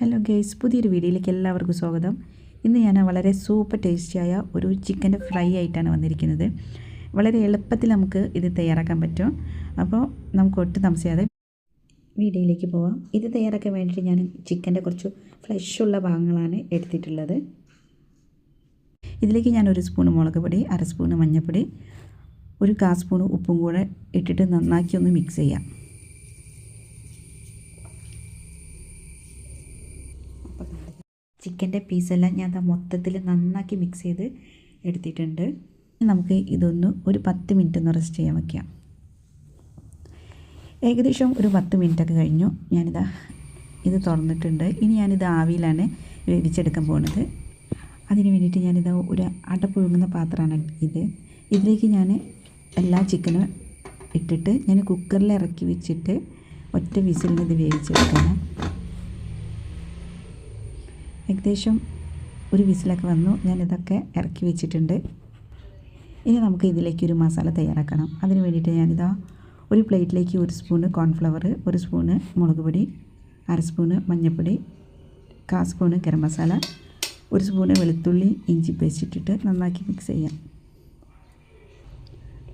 Hello guys, പുതിയൊരു വീഡിയോയിലേക്ക് എല്ലാവർക്കും സ്വാഗതം. ഇന്ന് ഞാൻ വളരെ സൂപ്പർ ടേസ്റ്റിയായ ഒരു ചിക്കൻ്റെ ഫ്രൈ ആയിട്ടാണ് വന്നിരിക്കുന്നത്. വളരെ എളുപ്പത്തിൽ നമുക്ക് ഇത് തയ്യാറാക്കാൻ പറ്റും. അപ്പോൾ നമുക്ക് ഒട്ടും താമസിയാതെ വീഡിയോയിലേക്ക് പോവാം. ഇത് തയ്യാറാക്കാൻ വേണ്ടിയിട്ട് ഞാൻ ചിക്കൻ്റെ കുറച്ച് ഫ്ലഷുള്ള ഭാഗങ്ങളാണ് എടുത്തിട്ടുള്ളത്. ഇതിലേക്ക് ഞാൻ 1 സ്പൂൺ മുളക് പൊടി, 1/2 സ്പൂൺ മഞ്ഞൾപ്പൊടി, 1/4 സ്പൂൺ ഉപ്പും കൂടെ ഇട്ടിട്ട് നന്നാക്കി ഒന്ന് മിക്സ് ചെയ്യാം. ചിക്കൻ്റെ പീസെല്ലാം ഞാൻ മൊത്തത്തിൽ നന്നാക്കി മിക്സ് ചെയ്ത് എടുത്തിട്ടുണ്ട്. നമുക്ക് ഇതൊന്ന് ഒരു 10 മിനിറ്റ് ഒന്ന് റെസ്റ്റ് ചെയ്യാൻ വയ്ക്കാം. ഏകദേശം ഒരു 10 മിനിറ്റൊക്കെ കഴിഞ്ഞു. ഇത് തുറന്നിട്ടുണ്ട്. ഇനി ഞാനിത് ആവിയിലാണ് വേവിച്ചെടുക്കാൻ പോകുന്നത്. അതിന് വേണ്ടിയിട്ട് ഒരു അടപ്പുഴുങ്ങുന്ന പാത്രമാണ് ഇതിലേക്ക് ഞാൻ എല്ലാ ചിക്കനും ഇട്ടിട്ട് ഞാൻ കുക്കറിൽ ഇറക്കി വെച്ചിട്ട് ഒറ്റ വിസിലിന് ഇത് വേവിച്ചെടുക്കണം. ഏകദേശം ഒരു വിസിലൊക്കെ വന്നു. ഞാനിതൊക്കെ ഇറക്കി വെച്ചിട്ടുണ്ട്. ഇനി നമുക്ക് ഇതിലേക്ക് ഒരു മസാല തയ്യാറാക്കണം. അതിന് വേണ്ടിയിട്ട് ഒരു പ്ലേറ്റിലേക്ക് 1 സ്പൂണ് കോൺഫ്ലവർ, 1 സ്പൂണ് മുളക് പൊടി, 1/2 സ്പൂണ് മഞ്ഞൾപ്പൊടി, 1/4 സ്പൂണ് ഗരം മസാല, 1 സ്പൂണ് വെളുത്തുള്ളി ഇഞ്ചി പേസ്റ്റ് ഇട്ടിട്ട് നന്നാക്കി മിക്സ് ചെയ്യാം.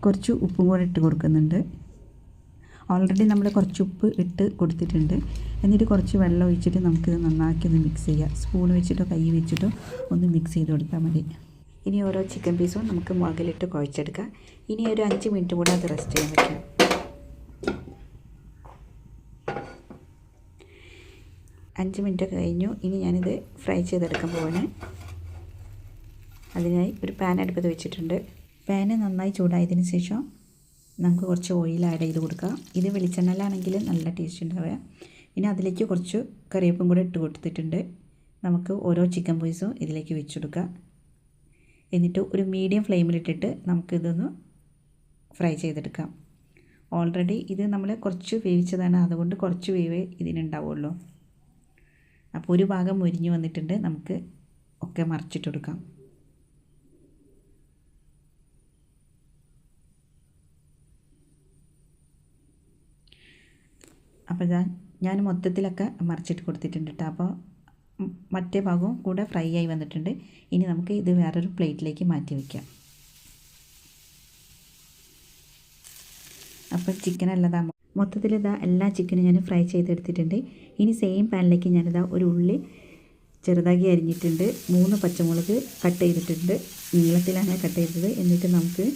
കുറച്ച് ഉപ്പും കൂടെ ഇട്ട് കൊടുക്കുന്നുണ്ട്. ഓൾറെഡി നമ്മൾ കുറച്ച് ഉപ്പ് ഇട്ട് കൊടുത്തിട്ടുണ്ട്. എന്നിട്ട് കുറച്ച് വെള്ളം ഒഴിച്ചിട്ട് നമുക്കിത് നന്നാക്കി ഒന്ന് മിക്സ് ചെയ്യാം. സ്പൂൺ വെച്ചിട്ടോ കൈ വെച്ചിട്ടോ ഒന്ന് മിക്സ് ചെയ്ത് കൊടുത്താൽ മതി. ഇനി ഓരോ ചിക്കൻ പീസും നമുക്ക് മുളകിലിട്ട് കുഴച്ചെടുക്കാം. ഇനി ഒരു 5 മിനിറ്റ് കൂടെ അത് റെസ്റ്റ് ചെയ്യാൻ വയ്ക്കാം. 5 മിനിറ്റ് കഴിഞ്ഞു. ഇനി ഞാനിത് ഫ്രൈ ചെയ്തെടുക്കാൻ പോവാണ്. അതിനായി ഒരു പാൻ അടുപ്പത്ത് വെച്ചിട്ടുണ്ട്. പാന് നന്നായി ചൂടായതിന് ശേഷം നമുക്ക് കുറച്ച് ഓയിൽ ആഡ് ചെയ്ത് കൊടുക്കാം. ഇത് വെളിച്ചെണ്ണയിലാണെങ്കിൽ നല്ല ടേസ്റ്റ് ഉണ്ടാവുക. ഇനി അതിലേക്ക് കുറച്ച് കറിവേപ്പും കൂടെ ഇട്ട് കൊടുത്തിട്ടുണ്ട്. നമുക്ക് ഓരോ ചിക്കൻ പീസും ഇതിലേക്ക് വെച്ചെടുക്കാം. എന്നിട്ട് ഒരു മീഡിയം ഫ്ലെയിമിലിട്ടിട്ട് നമുക്കിതൊന്ന് ഫ്രൈ ചെയ്തെടുക്കാം. ഓൾറെഡി ഇത് നമ്മൾ കുറച്ച് വേവിച്ചതാണ്, അതുകൊണ്ട് കുറച്ച് വേവേ ഇതിനുണ്ടാവുള്ളൂ. അപ്പോൾ ഒരു ഭാഗം മുരിഞ്ഞ് വന്നിട്ടുണ്ട്. നമുക്ക് ഒക്കെ മറിച്ചിട്ടെടുക്കാം. അപ്പോൾ ഞാൻ മൊത്തത്തിലൊക്കെ മറിച്ചിട്ട് കൊടുത്തിട്ടുണ്ട് കേട്ടോ. അപ്പോൾ മറ്റേ ഭാഗവും കൂടെ ഫ്രൈ ആയി വന്നിട്ടുണ്ട്. ഇനി നമുക്ക് ഇത് വേറൊരു പ്ലേറ്റിലേക്ക് മാറ്റി വയ്ക്കാം. അപ്പോൾ ചിക്കനെല്ലാം മൊത്തത്തിൽ എല്ലാ ചിക്കനും ഞാൻ ഫ്രൈ ചെയ്തെടുത്തിട്ടുണ്ട്. ഇനി സെയിം പാനിലേക്ക് ഒരു ഉള്ളി ചെറുതാക്കി അരിഞ്ഞിട്ടുണ്ട്, 3 പച്ചമുളക് കട്ട് ചെയ്തിട്ടുണ്ട്, നീളത്തിലാണ് കട്ട് ചെയ്തത്. എന്നിട്ട് നമുക്ക്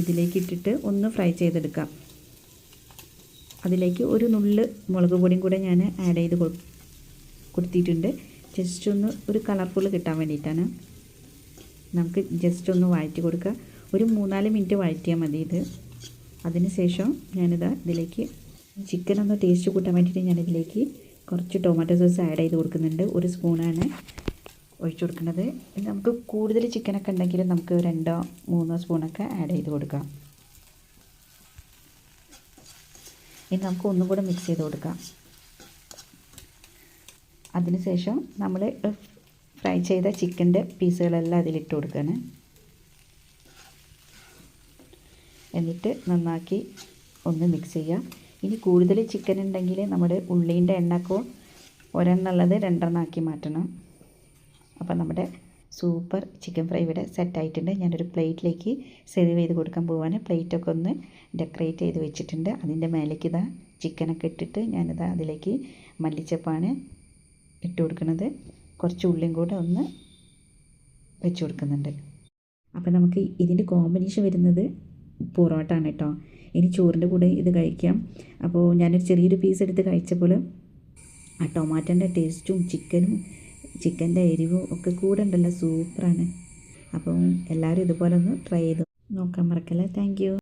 ഇതിലേക്ക് ഇട്ടിട്ട് ഒന്ന് ഫ്രൈ ചെയ്തെടുക്കാം. അതിലേക്ക് ഒരു നുള്ള് മുളക് പൊടിയും കൂടെ ഞാൻ ആഡ് ചെയ്ത് കൊടുത്തിട്ടുണ്ട്. ജസ്റ്റ് ഒന്ന് ഒരു കളർഫുൾ കിട്ടാൻ വേണ്ടിയിട്ടാണ്. നമുക്ക് ജസ്റ്റ് ഒന്ന് വഴറ്റി കൊടുക്കുക. ഒരു 3-4 മിനിറ്റ് വഴറ്റിയാൽ മതി ഇത്. അതിന് ശേഷം ഇതിലേക്ക് ചിക്കൻ ഒന്ന് ടേസ്റ്റ് കൂട്ടാൻ വേണ്ടിയിട്ട് ഞാനിതിലേക്ക് കുറച്ച് ടൊമാറ്റോ സോസ് ആഡ് ചെയ്ത് കൊടുക്കുന്നുണ്ട്. 1 സ്പൂണാണ് ഒഴിച്ചു കൊടുക്കുന്നത്. നമുക്ക് കൂടുതൽ ചിക്കനൊക്കെ ഉണ്ടെങ്കിൽ നമുക്ക് 2-3 സ്പൂണൊക്കെ ആഡ് ചെയ്ത് കൊടുക്കാം. ഇനി നമുക്ക് ഒന്നും കൂടെ മിക്സ് ചെയ്ത് കൊടുക്കാം. അതിനുശേഷം നമ്മൾ ഫ്രൈ ചെയ്ത ചിക്കൻ്റെ പീസുകളെല്ലാം അതിലിട്ട് കൊടുക്കുകയാണ്. എന്നിട്ട് നന്നാക്കി ഒന്ന് മിക്സ് ചെയ്യാം. ഇനി കൂടുതൽ ചിക്കൻ ഉണ്ടെങ്കിൽ നമ്മുടെ ഉള്ളീൻ്റെ എണ്ണക്കോ ഒരെണ്ണുള്ളത് 2 ആക്കി മാറ്റണം. അപ്പോൾ നമ്മുടെ സൂപ്പർ ചിക്കൻ ഫ്രൈ ഇവിടെ സെറ്റായിട്ടുണ്ട്. ഞാനൊരു പ്ലേറ്റിലേക്ക് സെർവ് ചെയ്ത് കൊടുക്കാൻ പോവാണ്. പ്ലേറ്റൊക്കെ ഒന്ന് ഡെക്കറേറ്റ് ചെയ്ത് വെച്ചിട്ടുണ്ട്. അതിൻ്റെ മേലേക്ക് ചിക്കനൊക്കെ ഇട്ടിട്ട് അതിലേക്ക് മല്ലിച്ചപ്പാണ് ഇട്ട് കൊടുക്കുന്നത്. കുറച്ച് ഉള്ളിയും കൂടെ ഒന്ന് വെച്ച് കൊടുക്കുന്നുണ്ട്. അപ്പോൾ നമുക്ക് ഇതിൻ്റെ കോമ്പിനേഷൻ വരുന്നത് പൊറോട്ടയാണ് കേട്ടോ. ഇനി ചോറിൻ്റെ കൂടെ ഇത് കഴിക്കാം. അപ്പോൾ ഞാനൊരു ചെറിയൊരു പീസ് എടുത്ത് കഴിച്ചപ്പോൾ ആ ടൊമാറ്റോൻ്റെ ടേസ്റ്റും ചിക്കൻ്റെ എരിവും ഒക്കെ കൂടെ ഉണ്ടല്ലോ, സൂപ്പറാണ്. അപ്പം എല്ലാവരും ഇതുപോലെ ഒന്ന് ട്രൈ ചെയ്ത് നോക്കാൻ മറക്കല്ലേ. Thank you.